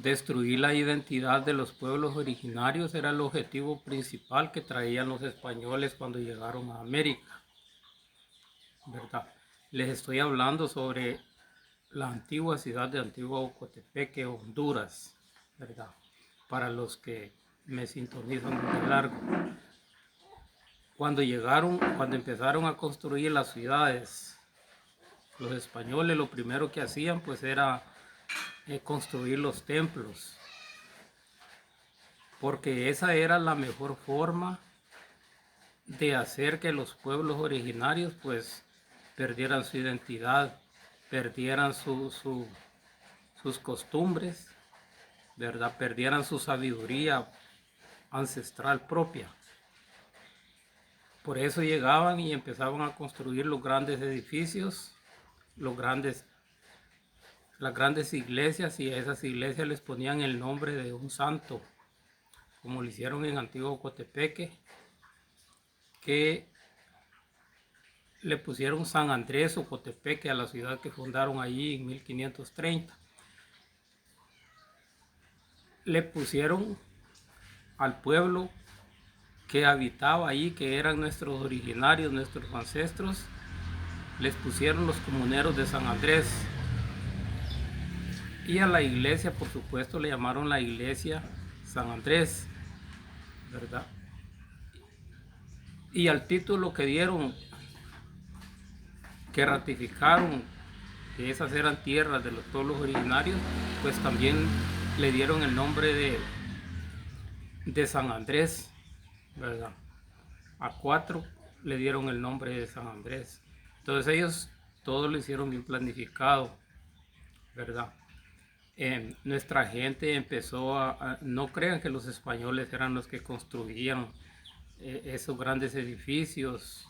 Destruir la identidad de los pueblos originarios era el objetivo principal que traían los españoles cuando llegaron a América, ¿verdad? Les estoy hablando sobre la antigua ciudad de Antigua Ocotepeque, Honduras, ¿verdad? Para los que me sintonizan de largo. Cuando empezaron a construir las ciudades, los españoles lo primero que hacían pues era construir los templos, porque esa era la mejor forma de hacer que los pueblos originarios pues perdieran su identidad, perdieran sus costumbres, ¿verdad? Perdieran su sabiduría ancestral propia. Por eso llegaban y empezaban a construir los grandes edificios, las grandes iglesias, y a esas iglesias les ponían el nombre de un santo, como lo hicieron en Antigua Ocotepeque, que le pusieron San Andrés Ocotepeque a la ciudad que fundaron allí en 1530. Le pusieron al pueblo que habitaba allí, que eran nuestros originarios, nuestros ancestros, les pusieron los comuneros de San Andrés. Y a la iglesia, por supuesto, le llamaron la iglesia San Andrés, ¿verdad? Y al título que dieron, que ratificaron que esas eran tierras de los pueblos originarios, pues también le dieron el nombre de San Andrés, ¿verdad? A 4 le dieron el nombre de San Andrés. Entonces ellos todo lo hicieron bien planificado, ¿verdad? Nuestra gente empezó no crean que los españoles eran los que construían esos grandes edificios.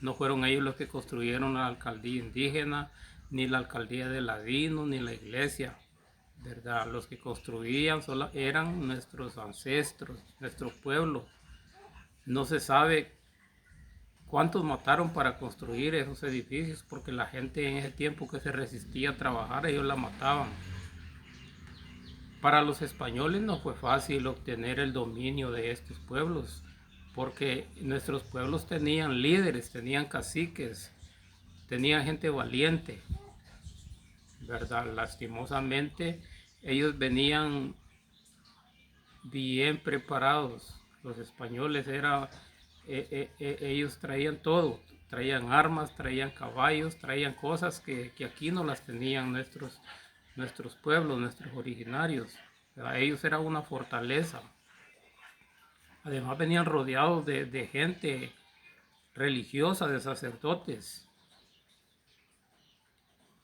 No fueron ellos los que construyeron la alcaldía indígena, ni la alcaldía de Ladino, ni la iglesia, ¿verdad? Los que construían eran nuestros ancestros, nuestro pueblo. No se sabe cuántos mataron para construir esos edificios, porque la gente en ese tiempo que se resistía a trabajar, ellos la mataban. Para los españoles no fue fácil obtener el dominio de estos pueblos, porque nuestros pueblos tenían líderes, tenían caciques, tenían gente valiente, ¿verdad? Lastimosamente, ellos venían bien preparados. Los españoles ellos traían todo, traían armas, traían caballos, traían cosas que aquí no las tenían nuestros pueblos, nuestros originarios. Ellos eran una fortaleza. Además venían rodeados de gente religiosa, de sacerdotes.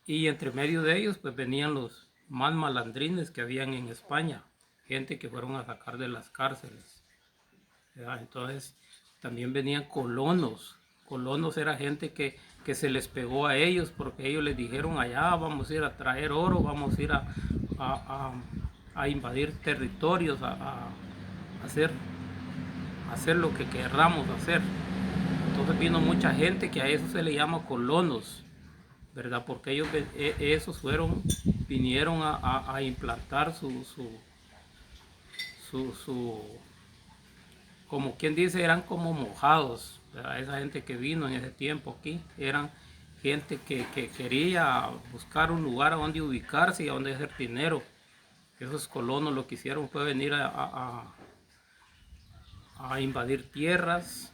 Y entre medio de ellos pues venían los más malandrines que habían en España, gente que fueron a sacar de las cárceles. Entonces también venían colonos. Colonos era gente que se les pegó a ellos porque ellos les dijeron allá vamos a ir a traer oro, vamos a ir a invadir territorios, a hacer lo que querramos hacer. Entonces vino mucha gente que a eso se le llama colonos, ¿verdad? Porque ellos esos vinieron a implantar como quien dice, eran como mojados, ¿verdad? Esa gente que vino en ese tiempo aquí, eran gente que quería buscar un lugar a donde ubicarse y a donde hacer dinero. Esos colonos lo que hicieron fue venir a invadir tierras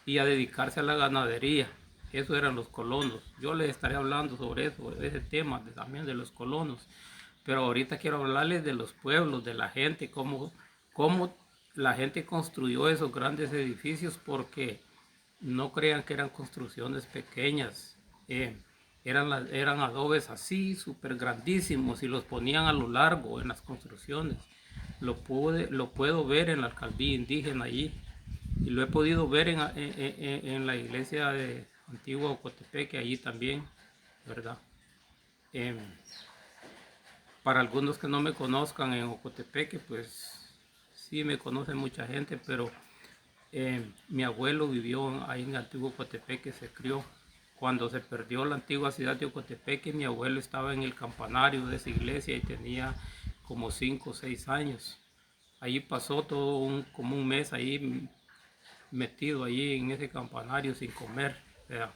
y a dedicarse a la ganadería. Eso eran los colonos. Yo les estaré hablando sobre eso, sobre ese tema también de los colonos. Pero ahorita quiero hablarles de los pueblos, de la gente, cómo la gente construyó esos grandes edificios, porque no crean que eran construcciones pequeñas. Eran adobes así, súper grandísimos, y los ponían a lo largo en las construcciones. Lo puedo ver en la alcaldía indígena allí, y lo he podido ver en la iglesia de Antigua Ocotepeque, allí también, ¿verdad? Para algunos que no me conozcan en Ocotepeque, pues sí me conoce mucha gente, pero mi abuelo vivió ahí en Antigua Ocotepeque, se crió. Cuando se perdió la antigua ciudad de Ocotepeque, mi abuelo estaba en el campanario de esa iglesia y tenía como 5 o 6 años. Allí pasó como un mes ahí metido allí en ese campanario sin comer, ¿verdad?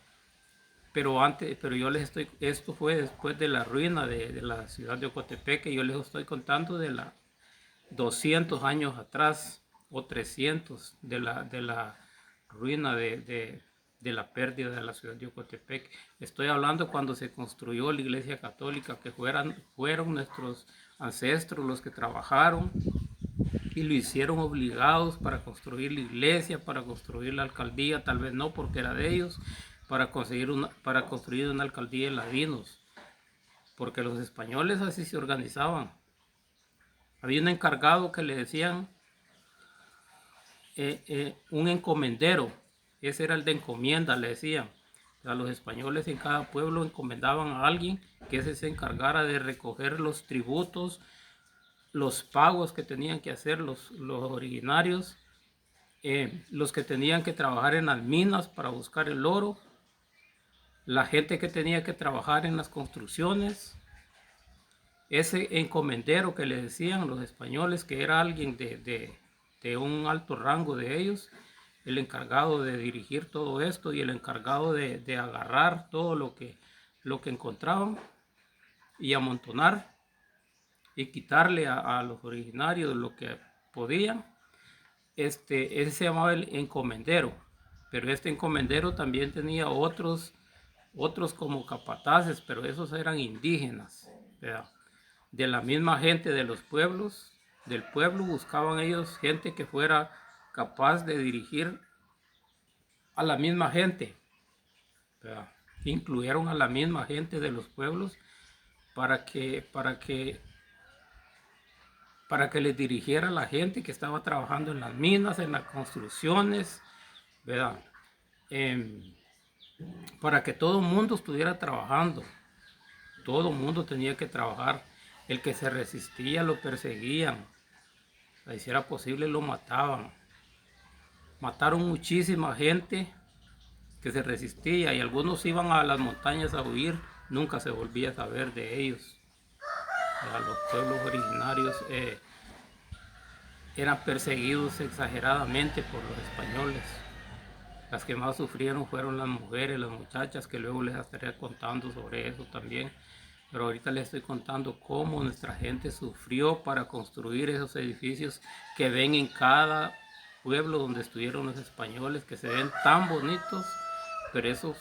Pero yo les estoy, esto fue después de la ruina de la ciudad de Ocotepeque. Yo les estoy contando de la 200 años atrás o 300 de la ruina de la pérdida de la ciudad de Ocotepeque. Estoy hablando cuando se construyó la iglesia católica, que fueron nuestros ancestros los que trabajaron y lo hicieron obligados para construir la iglesia, para construir la alcaldía, tal vez no porque era de ellos, para construir una alcaldía de ladinos, porque los españoles así se organizaban. Había un encargado que le decían un encomendero, ese era el de encomienda, le decían. A los españoles en cada pueblo encomendaban a alguien que ese se encargara de recoger los tributos, los pagos que tenían que hacer los originarios, los que tenían que trabajar en las minas para buscar el oro, la gente que tenía que trabajar en las construcciones. Ese encomendero que le decían los españoles, que era alguien de un alto rango de ellos, el encargado de dirigir todo esto y el encargado de agarrar todo lo que encontraban y amontonar y quitarle a los originarios lo que podían. Ese se llamaba el encomendero, pero este encomendero también tenía otros como capataces, pero esos eran indígenas, ¿verdad? De la misma gente de los pueblos, del pueblo, buscaban ellos gente que fuera capaz de dirigir a la misma gente, ¿verdad? Incluyeron a la misma gente de los pueblos para que les dirigiera a la gente que estaba trabajando en las minas, en las construcciones, ¿verdad? Para que todo el mundo estuviera trabajando. Todo el mundo tenía que trabajar. El que se resistía lo perseguían. Si era posible lo mataban. Mataron muchísima gente que se resistía y algunos iban a las montañas a huir. Nunca se volvía a saber de ellos. Los pueblos originarios eran perseguidos exageradamente por los españoles. Las que más sufrieron fueron las mujeres, las muchachas, que luego les estaré contando sobre eso también. Pero ahorita les estoy contando cómo nuestra gente sufrió para construir esos edificios que ven en cada pueblo donde estuvieron los españoles, que se ven tan bonitos, pero eso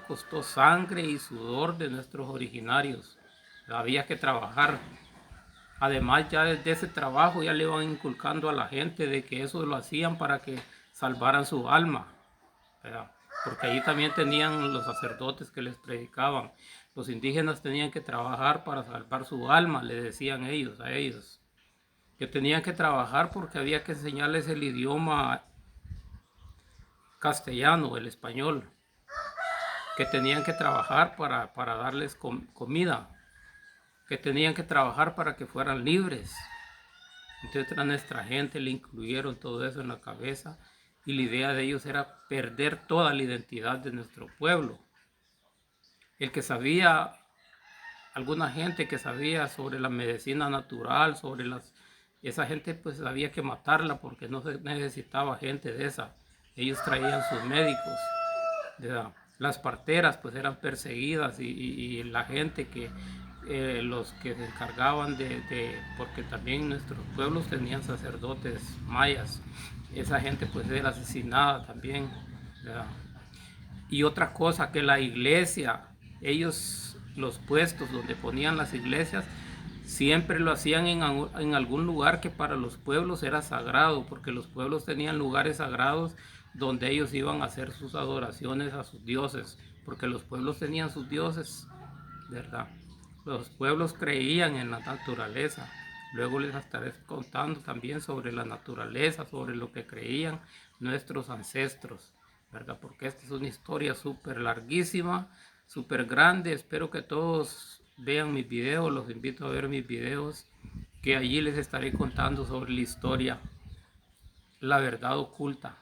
costó sangre y sudor de nuestros originarios. Había que trabajar. Además, ya desde ese trabajo ya le iban inculcando a la gente de que eso lo hacían para que salvaran su alma, ¿verdad? Porque ahí también tenían los sacerdotes que les predicaban. Los indígenas tenían que trabajar para salvar su alma, le decían a ellos. Que tenían que trabajar porque había que enseñarles el idioma castellano, el español. Que tenían que trabajar para darles comida. Que tenían que trabajar para que fueran libres. Entonces a nuestra gente le incluyeron todo eso en la cabeza y la idea de ellos era perder toda la identidad de nuestro pueblo. El que sabía, alguna gente que sabía sobre la medicina natural, esa gente pues había que matarla porque no se necesitaba gente de esa. Ellos traían sus médicos, ¿verdad? Las parteras pues eran perseguidas y la gente que los que se encargaban porque también nuestros pueblos tenían sacerdotes mayas, esa gente pues era asesinada también, ¿verdad? Y otra cosa, que la iglesia, ellos, los puestos donde ponían las iglesias, siempre lo hacían en algún lugar que para los pueblos era sagrado, porque los pueblos tenían lugares sagrados donde ellos iban a hacer sus adoraciones a sus dioses, porque los pueblos tenían sus dioses, ¿verdad? Los pueblos creían en la naturaleza. Luego les estaré contando también sobre la naturaleza, sobre lo que creían nuestros ancestros, ¿verdad? Porque esta es una historia súper larguísima, súper grande. Espero que todos vean mis videos, los invito a ver mis videos, que allí les estaré contando sobre la historia, la verdad oculta.